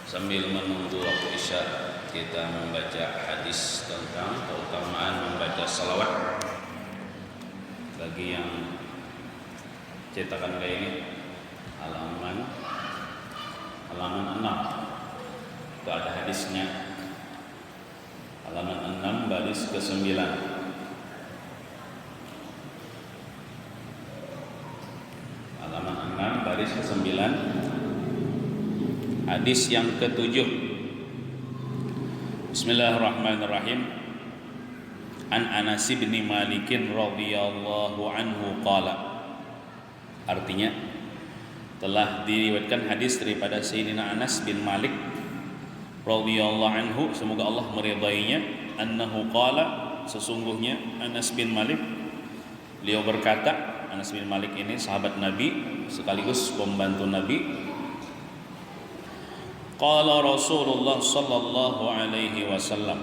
Sambil menunggu waktu isya, kita membaca hadis tentang keutamaan membaca salawat. Bagi yang cetakan kayak ini, halaman 6 itu ada hadisnya. Halaman 6 baris ke-9. Halaman 6 baris ke-9. Hadis yang ke-7. Bismillahirrahmanirrahim. An Anas bin Malik radhiyallahu anhu qala. Artinya, telah diriwayatkan hadis daripada Sayyidina Anas bin Malik radhiyallahu anhu, semoga Allah meridainya, annahu qala, sesungguhnya Anas bin Malik beliau berkata, Anas bin Malik ini sahabat Nabi sekaligus pembantu Nabi. Qala Rasulullah sallallahu alaihi wasallam,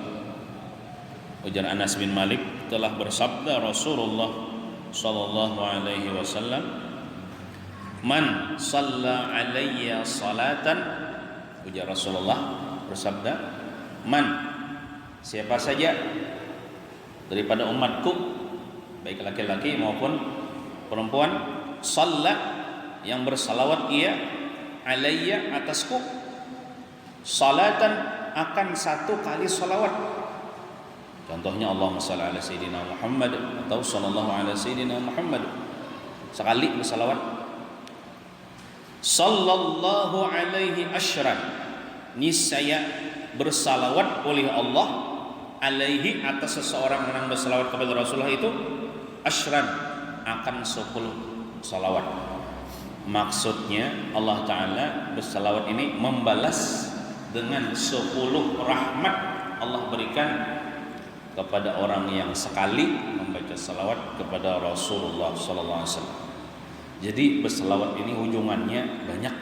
ujar Anas bin Malik, telah bersabda Rasulullah sallallahu alaihi wasallam, man shalla alayya salatan, ujar Rasulullah bersabda, man, siapa saja daripada umatku, baik laki-laki maupun perempuan, shalla, yang bersalawat ia, alayya, atasku, salatan, akan satu kali salawat. Contohnya Allahumma shalli ala sayyidina Muhammad atau sallallahu ala sayyidina Muhammad, sekali bersalawat. Sallallahu alaihi asyran, niscaya bersalawat oleh Allah alaihi, atas seseorang yang bersalawat kepada Rasulullah itu, asyran, akan 10 salawat. Maksudnya Allah Ta'ala bersalawat ini membalas dengan 10 rahmat Allah berikan kepada orang yang sekali membaca salawat kepada Rasulullah sallallahu alaihi wasallam. Jadi bersalawat ini ujungannya banyak,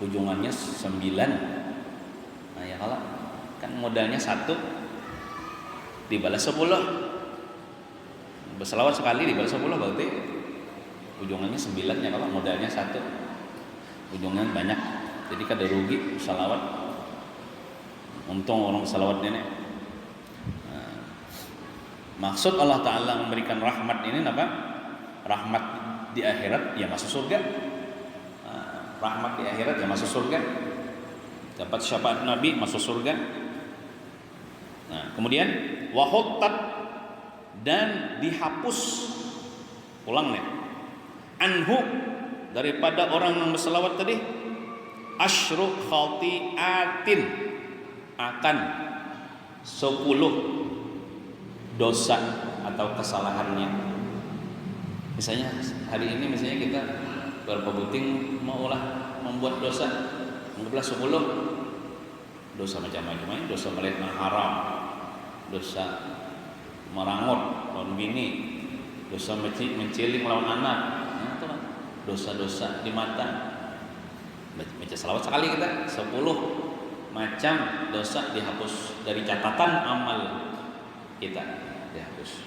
ujungannya 9. Nah ya, kalau kan modalnya 1 dibalas 10, bersalawat sekali dibalas 10, berarti ujungannya 9 ya. Kalau modalnya 1, ujungnya banyak, jadi kada rugi salawat. Untung orang salawat ini. Maksud Allah Ta'ala memberikan rahmat ini apa? Rahmat di akhirat, ya masuk surga. Rahmat di akhirat, ya masuk surga. Dapat syafaat Nabi, masuk surga. Nah, kemudian wahuttat, dan dihapus, ulang nih, anhu, daripada orang yang berselawat tadi, asyru khati'atin, akan 10 dosa atau kesalahannya. Misalnya hari ini, misalnya kita berapa buting maulah membuat dosa, anggaplah 10 dosa macam-macam, dosa melihat haram, dosa merangut lawan bini, dosa mencilik lawan anak, nah, itu kan dosa-dosa di mata. Baca salawat sekali kita, 10 macam dosa dihapus dari catatan amal kita, dihapus.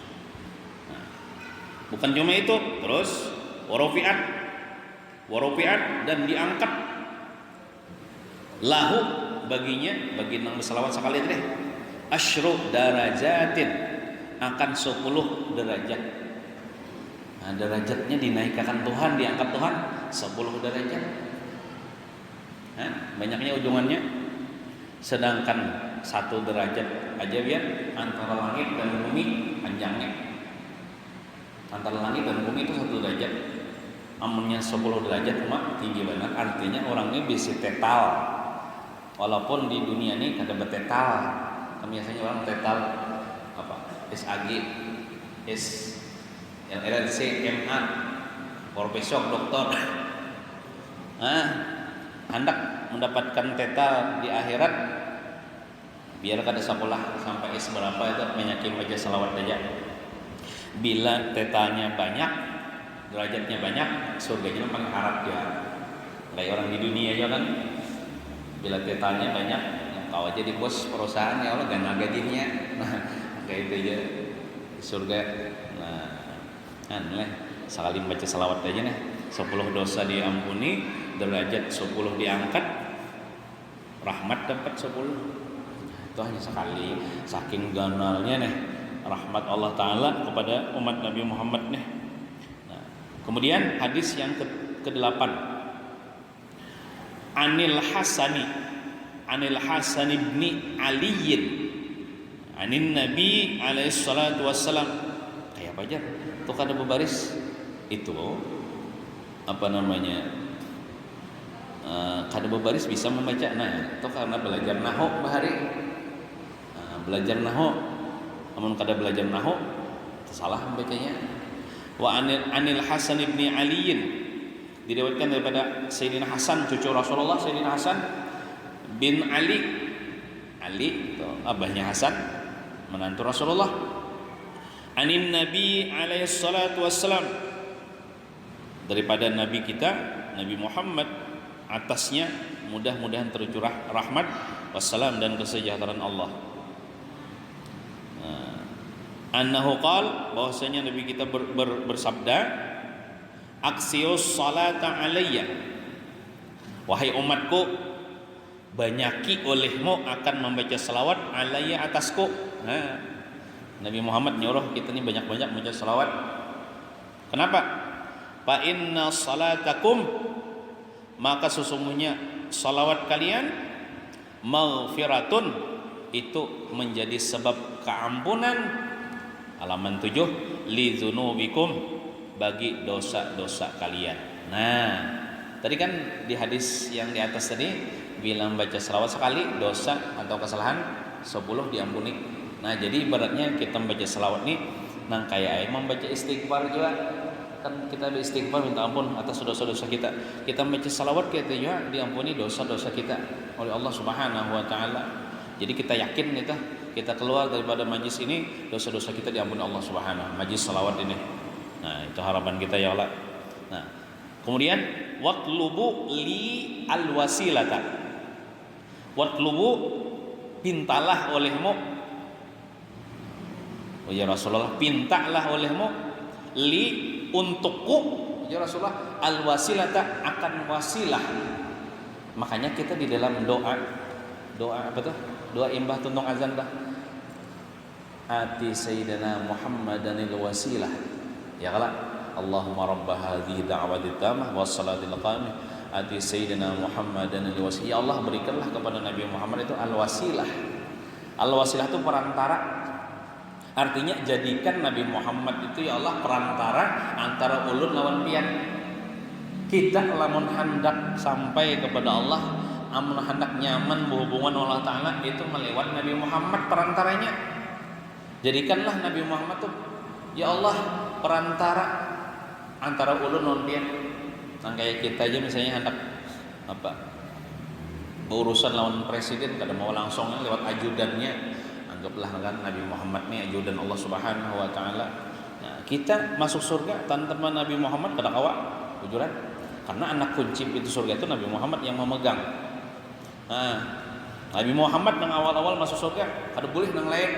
Nah, bukan cuma itu, terus warafiat, dan diangkat lahu, baginya, bagi nang bersalawat sekali deh, asyru darajatin, akan 10 derajat. Nah, derajatnya dinaikkan Tuhan, diangkat Tuhan 10 derajat. Nah, banyaknya ujungannya. Sedangkan 1 derajat aja biar antara langit dan bumi panjangnya. Antara langit dan bumi itu 1 derajat. Amunnya 10 derajat cuma tinggi banget. Artinya orangnya bisa tetal. Walaupun di dunia ini kada betetal. Biasanya orang tetal apa? SAG, LLC, MA, profesor, doktor. Hendak mendapatkan tetal di akhirat, biar kada sekolah sampai S berapa itu banyakin baca salawat aja. Bila tetalnya banyak, derajatnya banyak, surganya memang harap ya. Kayak orang di dunia aja kan, bila tetalnya banyak, kau aja di bos perusahaan, ya Allah gana gajinya. Nah, kayak itu aja di surga. Nah, sekali baca salawat aja nih, 10 dosa diampuni, derajat 10 diangkat, rahmat dapat 10. Itu hanya sekali, saking ganalnya nih rahmat Allah Ta'ala kepada umat Nabi Muhammad nih. Nah, kemudian hadis yang ke-8, Anil Hasan ibni Aliyin Anin Nabi alaihi salatu wassalam. Kayak apa aja tuh kada berbaris itu apa namanya, kada berbaris bisa membaca. Nah itu karena belajar nahu bahari, belajar nahu, namun kada belajar nahu salah membacanya. Wa anil Hasan ibni Aliyin, diriwayatkan daripada Sayyidina Hasan cucu Rasulullah, Sayyidina Hasan bin Ali itu abahnya Hasan, menantu Rasulullah. Anin Nabi alaihi salatu wassalam, daripada Nabi kita Nabi Muhammad, atasnya mudah-mudahan tercurah rahmat wassalam dan kesejahteraan Allah. Annahu qala, bahwasanya Nabi kita bersabda, aksius salata alayya, wahai umatku, banyaki olehmu akan membaca salawat alayya atasku. Nabi Muhammad nyuruh kita ini banyak-banyak membaca salawat. Kenapa? Fa inna salatakum, maka sesungguhnya salawat kalian, maghfiratun, itu menjadi sebab keampunan, halaman 7, li dzunubikum, bagi dosa-dosa kalian. Nah, tadi kan di hadis yang di atas tadi bilang baca selawat sekali dosa atau kesalahan 10 diampuni. Nah, jadi ibaratnya kita membaca selawat nih nang kayak membaca istighfar juga. Kan kita beristighfar minta ampun atas dosa-dosa kita. Kita membaca selawat kita juga diampuni dosa-dosa kita oleh Allah Subhanahu wa taala. Jadi kita yakin kita keluar daripada majlis ini dosa-dosa kita diampuni Allah Subhanahu, majlis selawat ini. Nah, itu harapan kita ya Allah. Nah, kemudian watlubu li alwasilata, watlubu, pintalah olehmu, oh ya Rasulullah, pintalah olehmu, li, untukku, ya Rasulullah, alwasilata, akan wasilah. Makanya kita di dalam doa apa tuh? Doa imbah tuntung azan dah, ati sayyidina Muhammadanil wasilah, ya kala, Allahumma rabba hadhihi da'wati tamah wassalatil qamah ati sayyidina Muhammadanil wasilah. Ya Allah, berikanlah kepada Nabi Muhammad itu al-wasilah. Al-wasilah itu perantara, artinya jadikan Nabi Muhammad itu ya Allah perantara antara ulun lawan pian. Kita lamun hendak sampai kepada Allah, amun hendak nyaman berhubungan Allah Ta'ala, itu melewat Nabi Muhammad perantaranya. Jadikanlah Nabi Muhammad tuh ya Allah perantara antara ulun lawan pian. Nah, kayak kita aja misalnya hendak berurusan lawan presiden, kada mau langsung lewat ajudannya, anggaplah kan Nabi Muhammad nih ajudan Allah Subhanahu wa taala. Nah, kita masuk surga tanpa Nabi Muhammad kada kawa ujuran, karena anak kunci pintu surga itu Nabi Muhammad yang memegang. Nah, Nabi Muhammad yang awal-awal masuk surga, kada boleh nang lain.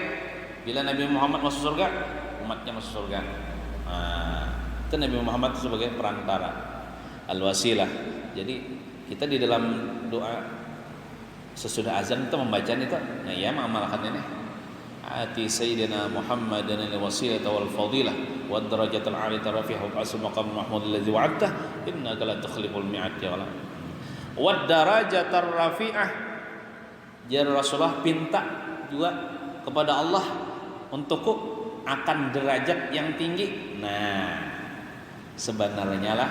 Bila Nabi Muhammad masuk surga, umatnya masuk surga. Nah, itu Nabi Muhammad sebagai perantara, al-wasilah. Jadi kita di dalam doa sesudah azan itu membaca itu, nah ya mengamalkan ini. Ati sayyidina Muhammadan al-wasilata wal fadilah wad darajatal 'aliyata rafi'ah wa asma maqam mahmud alladzi wa'adta innaka la tukhliful mi'ad ya Allah. Wad darajatar rafi'ah, jadi Rasulullah pinta juga kepada Allah untukku akan derajat yang tinggi. Nah, sebenarnya lah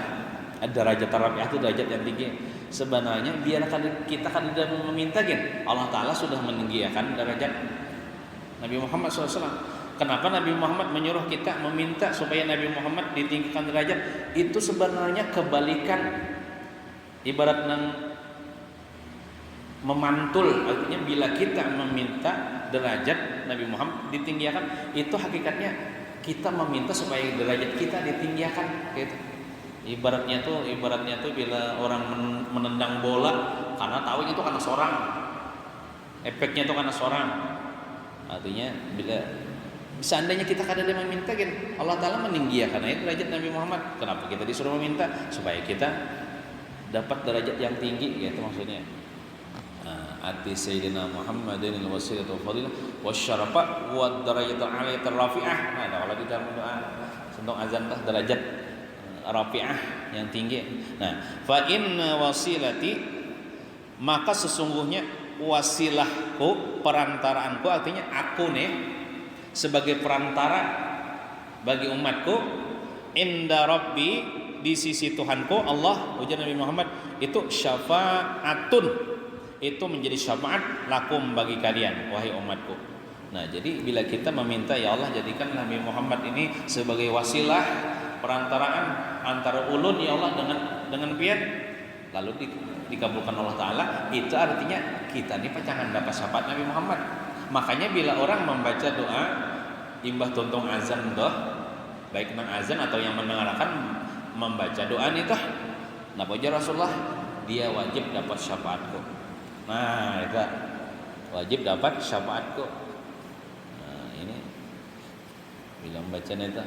derajat rafi'ah itu derajat yang tinggi. Sebenarnya biar kita kan tidak meminta kan, Allah Ta'ala sudah meninggikan derajat Nabi Muhammad SAW. Kenapa Nabi Muhammad menyuruh kita meminta supaya Nabi Muhammad ditinggikan derajat? Itu sebenarnya kebalikan, ibarat nang memantul. Artinya bila kita meminta derajat Nabi Muhammad ditinggikan, itu hakikatnya kita meminta supaya derajat kita ditinggikan gitu. Ibaratnya tuh bila orang menendang bola, karena tahu itu karena seorang, efeknya itu karena seorang. Artinya bila seandainya kita kadang meminta kan, Allah Ta'ala meninggikan itu derajat Nabi Muhammad. Kenapa kita disuruh meminta? Supaya kita dapat derajat yang tinggi gitu maksudnya. ati sayyidina Muhammadin al-wasilah wal fadilah wasyarafa wa darajatul aliyah rafi'ah. Nah, kalau kita berdoa tentang azan tah derajat rafi'ah yang tinggi. Nah, fa inna wasilati, maka sesungguhnya wasilahku, perantaraanku, artinya aku nih sebagai perantara bagi umatku, inda rabbi, di sisi Tuhanku Allah, ujar Nabi Muhammad, itu syafaatun, itu menjadi syafaat lakum bagi kalian wahai umatku. Nah, jadi bila kita meminta, ya Allah jadikan Nabi Muhammad ini sebagai wasilah, perantaraan antara ulun ya Allah dengan pian, lalu dikabulkan Allah Ta'ala, itu artinya kita ini jangan dapat syafaat Nabi Muhammad. Makanya bila orang membaca doa imbah tuntung azan doh, baik nang azan atau yang mendengarkan membaca doa ini tah, nah puja Rasulullah, dia wajib dapat syafaatku. Nah, itu wajib dapat syafaatku. Nah, ini bila membaca itu.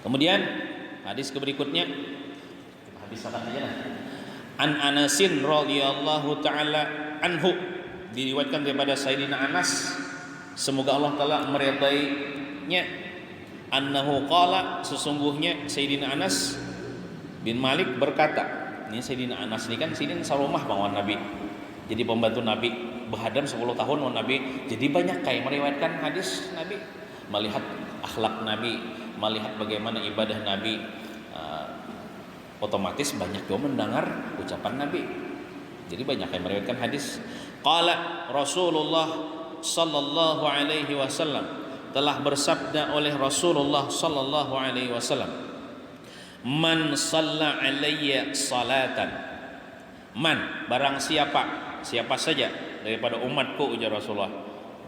Kemudian hadis berikutnya, hadis akan aja lah. An Anasin radhiyallahu taala anhu, diriwayatkan daripada Sayyidina Anas, semoga Allah taala meridainya, annahu qala, sesungguhnya Sayyidina Anas bin Malik berkata, ini Sayyidina Anas ini kan Sayyidina sarumah bangwan Nabi, jadi pembantu Nabi, berhadam 10 tahun lawan Nabi, jadi banyak kayak meriwayatkan hadis Nabi, melihat akhlak Nabi, melihat bagaimana ibadah Nabi, otomatis banyak juga mendengar ucapan Nabi, jadi banyak yang meriwayatkan hadis. Qala Rasulullah sallallahu alaihi wasallam, telah bersabda oleh Rasulullah sallallahu alaihi wasallam, man shalla alayya salatan, man, barang siapa saja daripada umatku, ujar Rasulullah,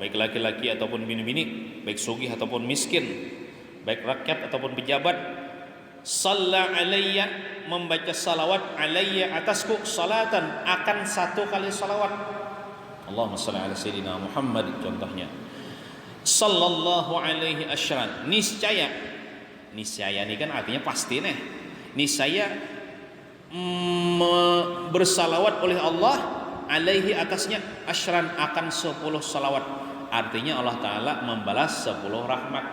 baik laki-laki ataupun bini-bini, baik sugih ataupun miskin, baik rakyat ataupun pejabat, shalla alayya, membaca salawat, alayya, atasku, salatan, akan satu kali salawat, Allahumma shalli ala sayyidina Muhammad contohnya, sallallahu alaihi asyran, niscaya ini kan artinya pasti nih, niscaya bersalawat oleh Allah alaihi, atasnya, asyran, akan 10 salawat, artinya Allah Ta'ala membalas 10 rahmat.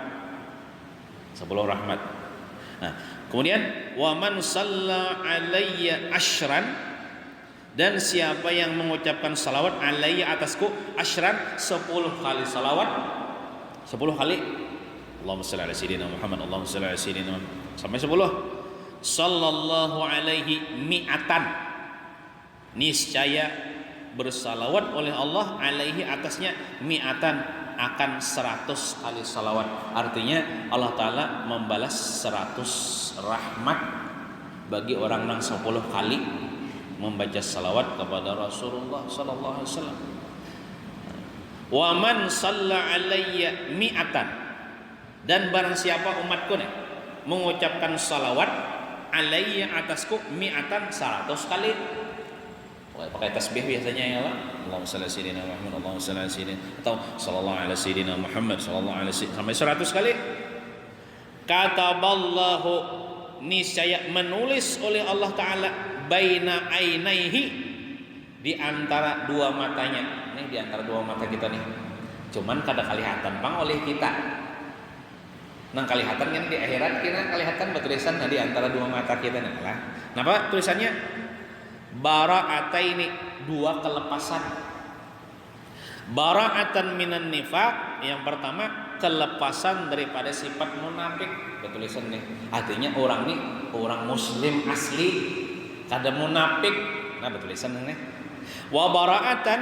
Nah, kemudian wa man shalla alayya asyran, dan siapa yang mengucapkan salawat alayya, atasku, asyran, 10 kali salawat, 10 kali Allahumma shalli ala sayyidina Muhammad, Allahumma shalli ala sayyidina sampai 10, sallallahu alaihi mi'atan, niscaya bersalawat oleh Allah alaihi, atasnya, mi'atan, akan 100 kali salawat, artinya Allah Ta'ala membalas 100 rahmat bagi orang yang 10 kali membaca salawat kepada Rasulullah sallallahu alaihi wasallam. Wa man shalla alayya mi'atan, dan barang siapa umatku nih mengucapkan salawat alayya, atasku, mi'atan, 100 kali. Pakai tasbih biasanya ya Allah, Allahumma shalli ala sayyidina Muhammad, Allahumma shalli ala sayyidina, atau sallallahu ala sayyidina Muhammad, sallallahu ala sayyidina, sampai 100 kali. Kataballahu, niscaya menulis oleh Allah Ta'ala, baina ainaihi, di antara dua matanya. Ini di antara dua mata kita nih, cuman kada kalihatan bang oleh kita. Nang kalihatan kan di akhirat kita kalihatan bertulisan di antara dua mata kita nih lah. Napa tulisannya? Bara'ataini, 2 kelepasan. Bara'atan minan nifaq, yang pertama kelepasan daripada sifat munafik, bertulisan nih, artinya orang nih orang muslim asli, kada munafik. Nah, bertulisan nih. Wa bara'atan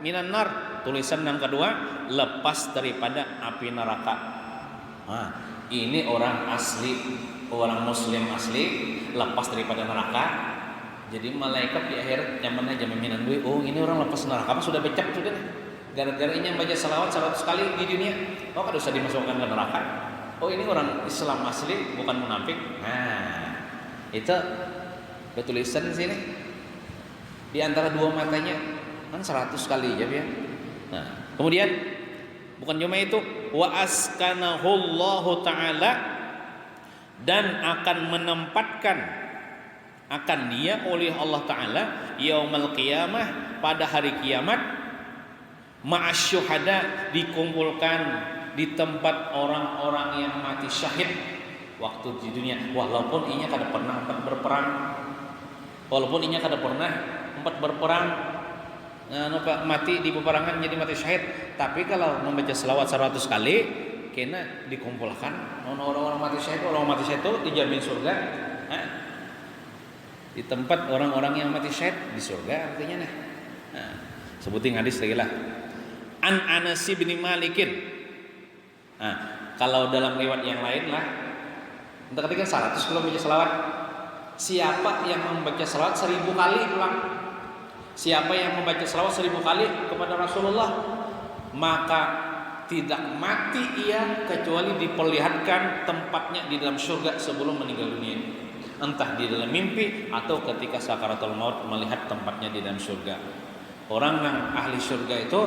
minan nar, tulisan yang kedua, lepas daripada api neraka. Nah, ini orang asli, orang muslim asli, lepas daripada neraka. Jadi malaikat di akhirat nyaman aja meminan gue, oh ini orang lepas neraka, sudah becak sudah nih, gara-gara ini yang baca salawat 100 kali di dunia, oh kada usah dimasukkan ke neraka. Oh ini orang Islam asli, bukan munafik. Nah, itu bertulisan di sini, di antara dua matanya kan 100 kali ya. Nah, kemudian bukan cuma itu, wa askanahullahu ta'ala, dan akan menempatkan akan dia oleh Allah Ta'ala yaumul qiyamah, pada hari kiamat, ma'asyuhada, dikumpulkan di tempat orang-orang yang mati syahid waktu di dunia, walaupun inya kada pernah empat berperang, mati di peperangan jadi mati syahid, tapi kalau membaca selawat 100 kali kena dikumpulkan orang-orang mati syahid. Orang mati syahid itu dijamin surga, di tempat orang-orang yang mati syahid di surga artinya nih. Sebutin hadis lagi lah. An Anas bin Malikin. Kalau dalam riwayat yang lain lah, entah ketika 100 kalau baca selawat, siapa yang membaca selawat 1000 kali ulang, siapa yang membaca selawat 1000 kali kepada Rasulullah, maka tidak mati ia kecuali diperlihatkan tempatnya di dalam surga sebelum meninggal dunia, entah di dalam mimpi atau ketika sakaratul maut melihat tempatnya di dalam surga. Orang yang ahli surga itu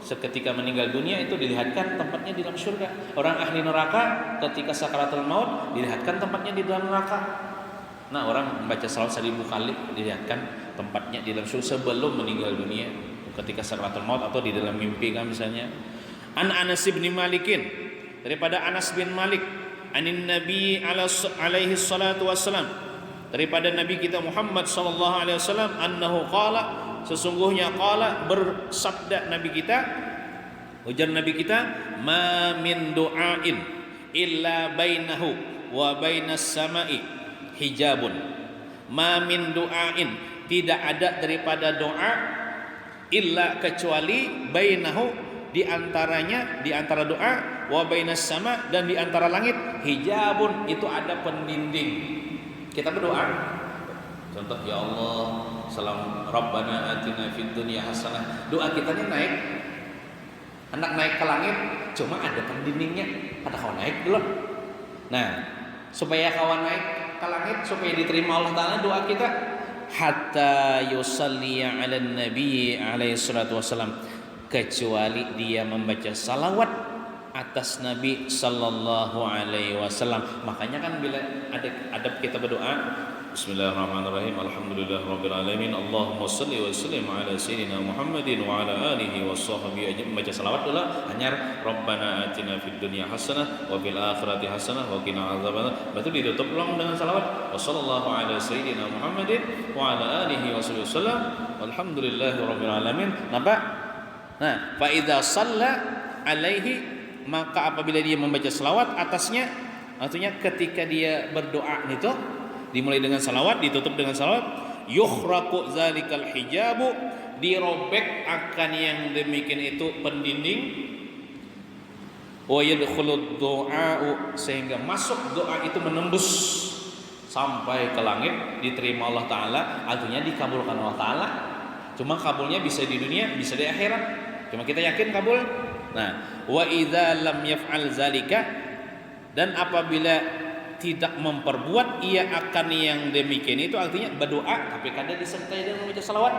seketika meninggal dunia itu dilihatkan tempatnya di dalam surga. Orang ahli neraka ketika sakaratul maut dilihatkan tempatnya di dalam neraka. Nah, orang membaca salawat 1000 kali dilihatkan tempatnya di dalam surga sebelum meninggal dunia, ketika sakaratul maut atau di dalam mimpi kan misalnya. An Anas bin Malikin, daripada Anas bin Malik, anin Nabi alaihi salatu wassalam, daripada Nabi kita Muhammad sallallahu alaihi wasallam, annahu qala, sesungguhnya qala, bersabda Nabi kita, ujar Nabi kita, ma min du'ain illa bainahu wa bainas sama'i hijabun. Ma min du'ain, tidak ada daripada doa, illa kecuali bainahu, di antaranya, di antara doa, wa bainas sama, dan di antara langit, hijabun, itu ada pendinding. Kita berdoa, contoh, ya Allah, salam Rabbana atina fid dunya hasanah. Doa kita ini naik, hendak naik ke langit, cuma ada pendindingnya. Kata kawan naik dulu. Nah, supaya kawan naik ke langit, supaya diterima Allah Ta'ala doa kita, hatta yusalli ala nabi alaihi salatu wassalam, kecuali dia membaca salawat atas Nabi sallallahu alaihi wasallam. Makanya kan bila ada adab kita berdoa, Bismillahirrahmanirrahim, alhamdulillahirabbil alamin, Allahumma shalli wa sallim ala sayyidina Muhammadin wa ala alihi washabbihi ajmain. Baca salawat dulu hanyar Rabbana atina fid dunya hasanah wa fil akhirati hasanah wa qina adzabannar. Betul ditutup ulang dengan salawat, wa sallallahu ala sayyidina Muhammadin wa ala alihi wasallam, walhamdulillahirabbil alamin. Nampak? Nah, fa idza shalla alaihi, maka apabila dia membaca selawat atasnya, artinya ketika dia berdoa itu dimulai dengan salawat, ditutup dengan salawat, yukhraqu zalikal hijabu, dirobek akan yang demikian itu pendinding, wa yadkhulud du'a'u, sehingga masuk doa itu menembus sampai ke langit, diterima Allah Ta'ala, artinya dikabulkan Allah Ta'ala. Cuma kabulnya bisa di dunia, bisa di akhirat, cuma kita yakin kabul. Nah, wa idza lam yaf'al zalika, dan apabila tidak memperbuat ia akan yang demikian itu, artinya berdoa tapi kada disertai dengan membaca salawat.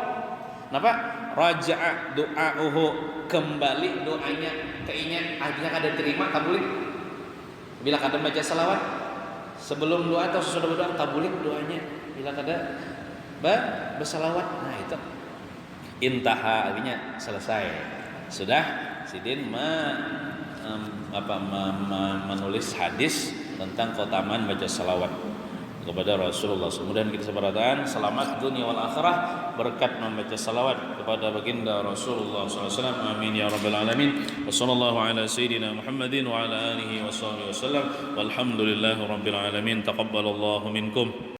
Kenapa? Raja'a du'a'uhu, kembali doanya ke inya, artinya kada terima, tabulik. Bila kada baca salawat sebelum doa atau sesudah berdoa, tabulik doanya. Bila kada bersalawat, nah itu intaha, artinya selesai. Sudah sidin menulis hadis tentang keutamaan baca salawat kepada Rasulullah. Kemudian kita sebaratan selamat dunia wal akhirah berkat membaca salawat kepada baginda Rasulullah SAW. Amin ya rabbal alamin. Wassallallahu ala sayyidina Muhammadin wa ala alihi washabihi wasallam. Walhamdulillahi rabbil alamin. Taqabbalallahu minkum.